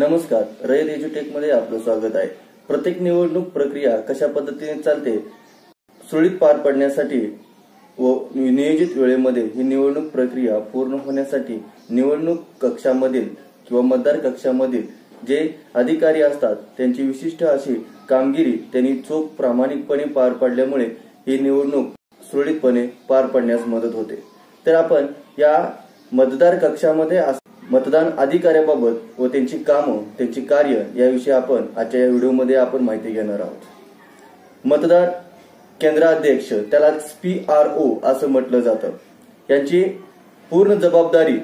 नमस्कार, रयत एज्युटेक मध्ये आपलं स्वागत आहे। प्रत्येक निवडणूक प्रक्रिया कशा पद्धतीने चालते सुरळीत पार पडण्यासाठी व नियोजित वेळेमध्ये ही निवडणूक प्रक्रिया पूर्ण होण्यासाठी निवडणूक कक्षामधील किंवा मतदार कक्षामधील जे अधिकारी असतात त्यांची विशिष्ट अशी कामगिरी त्यांनी चोख प्रामाणिकपणे पार पाडल्यामुळे ही निवडणूक सुरळीतपणे पार पडण्यास मदत होते। तर आपण या मतदार कक्षामध्ये मतदान अधिकाऱ्याबाबत व त्यांची कामं त्यांची कार्य याविषयी आपण आजच्या या व्हिडिओमध्ये आपण माहिती घेणार आहोत। मतदार केंद्राध्यक्ष त्यालाच PRO असं म्हटलं जातं। यांची पूर्ण जबाबदारी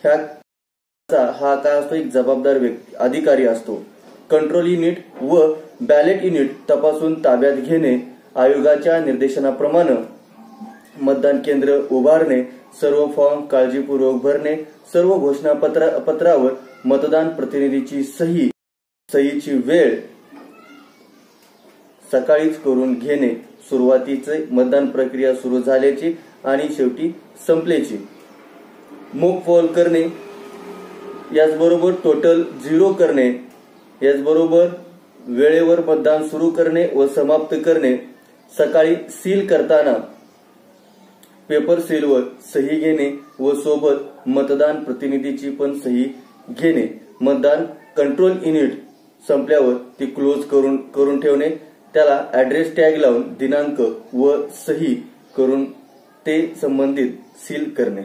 हा काय असतो, एक जबाबदार व्यक्ती अधिकारी असतो। कंट्रोल युनिट व बॅलेट युनिट तपासून ताब्यात घेणे, आयोगाच्या निर्देशनाप्रमाणे मतदान केंद्र उभारणे, सर्व फॉर्म काळजीपूर्वक भरणे, सर्व घोषणापत्रावर मतदान प्रतिनिधीची सहीची वेळ सकाळीच करून घेणे, सुरुवातीचे मतदान प्रक्रिया सुरू झाल्याची आणि शेवटी संपल्याची, मोक पोल करणे, याचबरोबर टोटल 0 करणे, याचबरोबर वेळेवर मतदान सुरू करणे व समाप्त करणे, सकाळी सील करताना पेपर सीलवर सही घेणे व सोबत मतदान प्रतिनिधीची पण सही घेणे, मतदान कंट्रोल युनिट संपल्यावर ती क्लोज करून ठेवणे, त्याला ऍड्रेस टॅग लावून दिनांक व सही करून ते संबंधित सील करणे।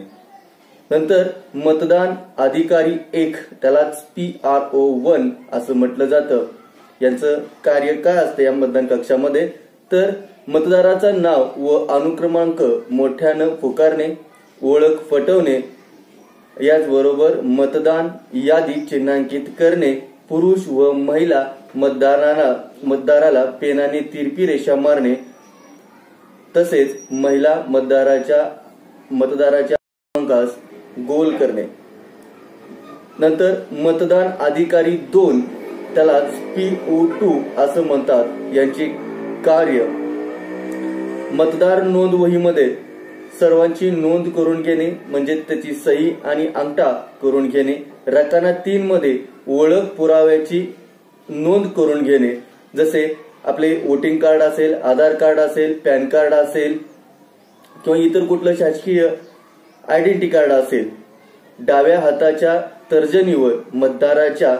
नंतर मतदान अधिकारी 1 त्यालाच PRO1 असं म्हटलं जातं। यांचं कार्य काय असतं या मतदान कक्षामध्ये, तर मतदाराचं नाव व अनुक्रमांक मोठ्यानं पुकारणे, ओळख पटवणे, याचबरोबर मतदान यादी चिन्हांकित करणे, पुरुष व महिला मतदाराला पेनाने तिरपी रेषा मारणे, तसेच महिला मतदाराच्या अंकास गोल करणे। नंतर मतदान अधिकारी 2 त्यालाच PO2 असं म्हणतात। यांचे कार्य मतदार नोंद वहीमध्ये सर्वांची नोंद करून घेणे, म्हणजे त्याची सही आणि अंगठा करून घेणे, रकाना 3 मध्ये ओळख पुराव्याची नोंद करून घेणे, जसे आपले वोटिंग कार्ड असेल, आधार कार्ड असेल, पॅन कार्ड असेल किंवा इतर कुठलं शासकीय आयडेंटिटी कार्ड असेल। डाव्या हाताच्या तर्जनीवर मतदाराच्या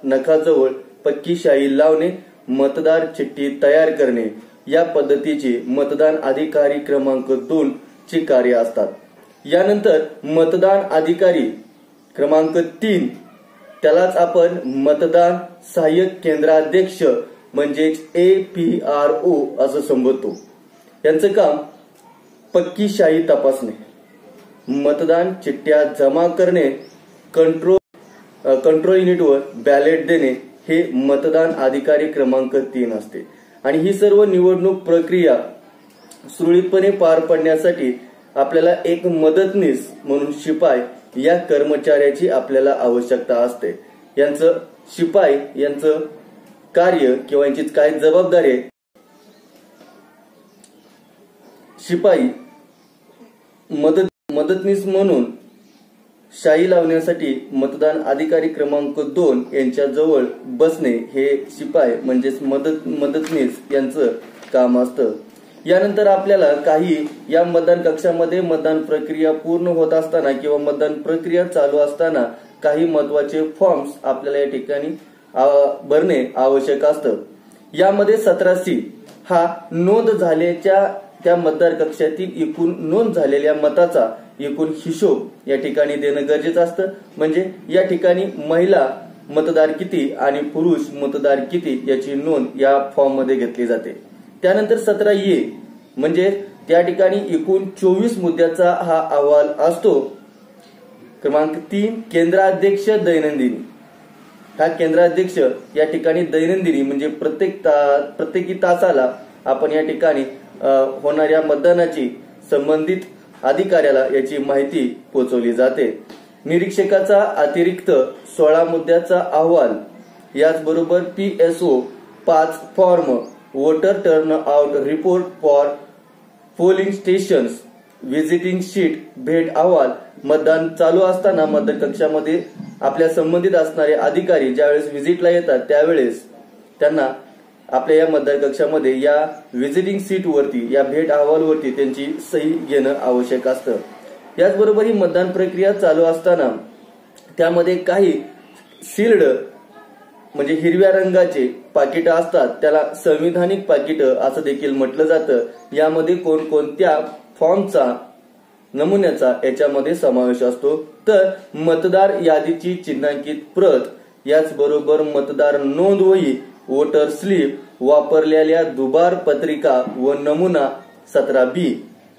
नखाजवळ पक्की शाई लावणे, मतदार चिठ्ठी तयार करणे, या पद्धतीचे मतदान अधिकारी क्रमांक 2 चे कार्य असतात। यानंतर मतदान अधिकारी क्रमांक 3 त्यालाच आपण मतदान सहाय्यक केंद्राध्यक्ष म्हणजेच APRO असं संबोधतो। यांचं काम पक्की शाई तपासणे, मतदान चिठ्ठ्या जमा करणे, कंट्रोल युनिटवर बॅलेट देणे, हे मतदान अधिकारी क्रमांक 3 असते। आणि ही सर्व निवडणूक प्रक्रिया सुरळीतपणे पार पडण्यासाठी आपल्याला एक मदतनीस म्हणून शिपाई या कर्मचाऱ्याची आपल्याला आवश्यकता असते। शिपाई यांचं कार्य किंवा यांची काय जबाबदारी आहे, शिपाई मदतनीस म्हणून शाई लावण्यासाठी मतदान अधिकारी क्रमांक 2 यांच्या जवळ बसणे हे शिपाई म्हणजेच मदतनीस यांचं काम असतं। यानंतर आपल्याला काही या मतदान कक्षामध्ये मतदान प्रक्रिया पूर्ण होत असताना किंवा मतदान प्रक्रिया चालू असताना काही महत्त्वाचे फॉर्म्स आपल्याला या ठिकाणी भरणे आवश्यक असतं। यामध्ये 17C हा नोंद झाल्याच्या त्या मतदार कक्षातील एकूण नोंद झालेल्या मताचा एकूण हिशोब या ठिकाणी देणं गरजेचं असतं। म्हणजे या ठिकाणी महिला मतदार किती आणि पुरुष मतदार किती याची नोंद या फॉर्म मध्ये घेतली जाते। त्यानंतर 17A म्हणजे त्या ठिकाणी एकूण 24 मुद्द्याचा हा अहवाल असतो। क्रमांक 3 केंद्राध्यक्ष दैनंदिनी हा केंद्राध्यक्ष या ठिकाणी दैनंदिनी म्हणजे प्रत्येकी तासाला आपण या ठिकाणी होणाऱ्या मतदानाची संबंधित अधिकाऱ्याला याची माहिती पोहोचवली जाते। निरीक्षकाचा अतिरिक्त 16 मुद्द्याचा अहवाल, याचबरोबर PSO 5 form, voter turn out report for polling stations, visiting sheet भेट अहवाल मतदान चालू असताना मतदान कक्षामध्ये आपल्या संबंधित असणारे अधिकारी ज्यावेळेस व्हिजिटला येतात त्यावेळेस त्यांना आपल्या या मतदान कक्षामध्ये या व्हिजिटिंग सीट वरती या भेट अहवालवरती त्यांची सही घेणं आवश्यक असतं। याचबरोबर ही मतदान प्रक्रिया चालू असताना त्यामध्ये काही सील्ड म्हणजे हिरव्या रंगाचे पाकिटं असतात, त्याला संविधानिक पाकिटं असं देखील म्हटलं जातं। यामध्ये कोणकोणत्या फॉर्मचा नमुन्याचा याच्यामध्ये समावेश असतो, तर मतदार यादीची चिन्हांकित प्रत, याचबरोबर मतदार नोंदवही, वोटर स्लिप, वापरलेल्या दुबार पत्रिका व नमुना 17B,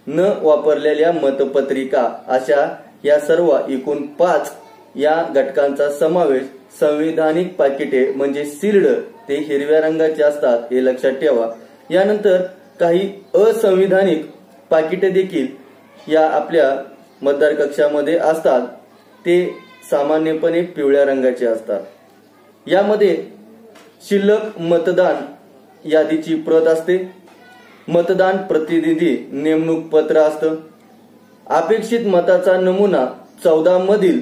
न वापरलेल्या मतपत्रिका अशा या सर्व एकूण 5 या घटकांचा समावेश संविधानिक पाकिटे म्हणजे सील्ड ते हिरव्या रंगाचे असतात हे लक्षात ठेवा। यानंतर काही असंविधानिक पाकिटे देखील या आपल्या मतदार कक्षामध्ये असतात, ते सामान्यपणे पिवळ्या रंगाचे असतात। यामध्ये शिल्लक मतदान यादीची प्रत असते, मतदान प्रतिनिधी नेमणूक पत्र असतं, अपेक्षित मताचा नमुना 14 मधील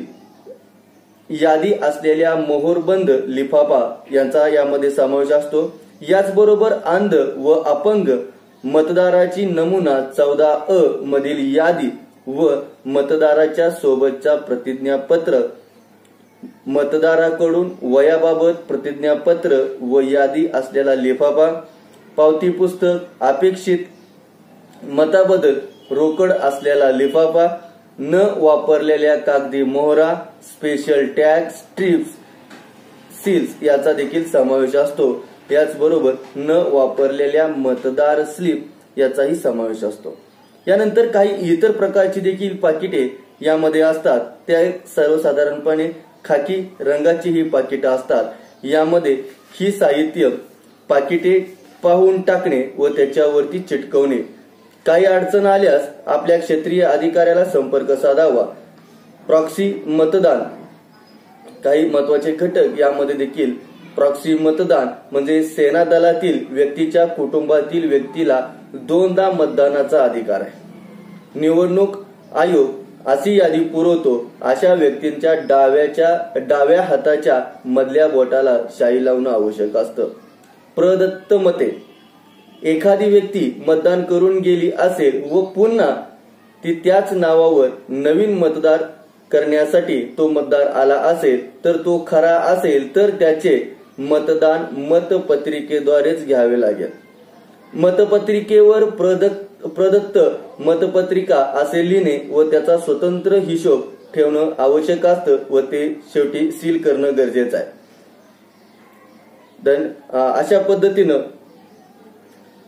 यादी असलेल्या मोहरबंद लिफाफा यांचा यामध्ये समावेश असतो। याचबरोबर अंध व अपंग मतदाराची नमुना 14A मधील यादी व मतदाराच्या सोबतचा प्रतिज्ञापत्र, मतदाराकडून वयाबाबत प्रतिज्ञापत्र व यादी असलेला लिफाफा, पावती पुस्तक, अपेक्षित मताबद्दल रोकड असलेला लिफाफा, न वापरलेल्या कागदी मोहरा, स्पेशल टॅग, स्ट्रिप्स, सील्स याचा देखील समावेश असतो। याचबरोबर न वापरलेल्या मतदार स्लिप याचाही समावेश असतो। यानंतर काही इतर प्रकारची देखील पाकिटे यामध्ये असतात, त्या सर्वसाधारणपणे खाकी रंगाची ही पाकिटे असतात। यामध्ये ही साहित्य पाकिटे पाहून टाकणे व त्याच्यावरती चिटकवणे, काही अडचण आल्यास आपल्या क्षेत्रीय अधिकाऱ्याला संपर्क साधावा। प्रॉक्सी मतदान, काही महत्वाचे घटक यामध्ये देखील प्रॉक्सी मतदान म्हणजे सेना दलातील व्यक्तीच्या कुटुंबातील व्यक्तीला 2दा मतदानाचा अधिकार आहे। निवडणूक आयोग अशी यादी पुरवतो, अशा व्यक्तींच्या डाव्या हाताच्या मधल्या बोटाला शाई लावणं आवश्यक असतं। प्रदत्त मते, एखादी व्यक्ती मतदान करून गेली असेल व पुन्हा ती त्याच नावावर नवीन मतदार करण्यासाठी तो मतदार आला असेल तर तो खरा असेल तर त्याचे मतदान मतपत्रिकेद्वारेच घ्यावे लागेल। मतपत्रिकेवर प्रदत्त मतपत्रिका असे लिहिणे व त्याचा स्वतंत्र हिशोब ठेवणं आवश्यक असतं व ते शेवटी सील करणं गरजेचं आहे। अशा पद्धतीनं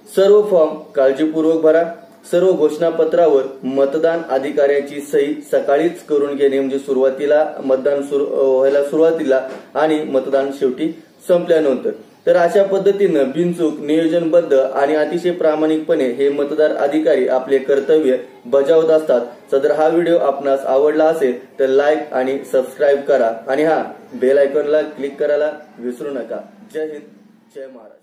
सर्व फॉर्म काळजीपूर्वक भरा। सर्व घोषणापत्रावर मतदान अधिकाऱ्याची सही सकाळीच करून घेणे म्हणजे सुरुवातीला मतदान व्हायला सुरुवातीला आणि मतदान शेवटी संपल्यानंतर। तर अशा पद्धतीनं बिनचूक नियोजनबद्ध आणि अतिशय प्रामाणिकपणे हे मतदार अधिकारी आपले कर्तव्य बजावत असतात। सदर हा व्हिडिओ आपणास आवडला असेल तर लाईक आणि सबस्क्राईब करा आणि बेल आयकॉनला क्लिक करायला विसरू नका। जय हिंद, जय महाराष्ट्र।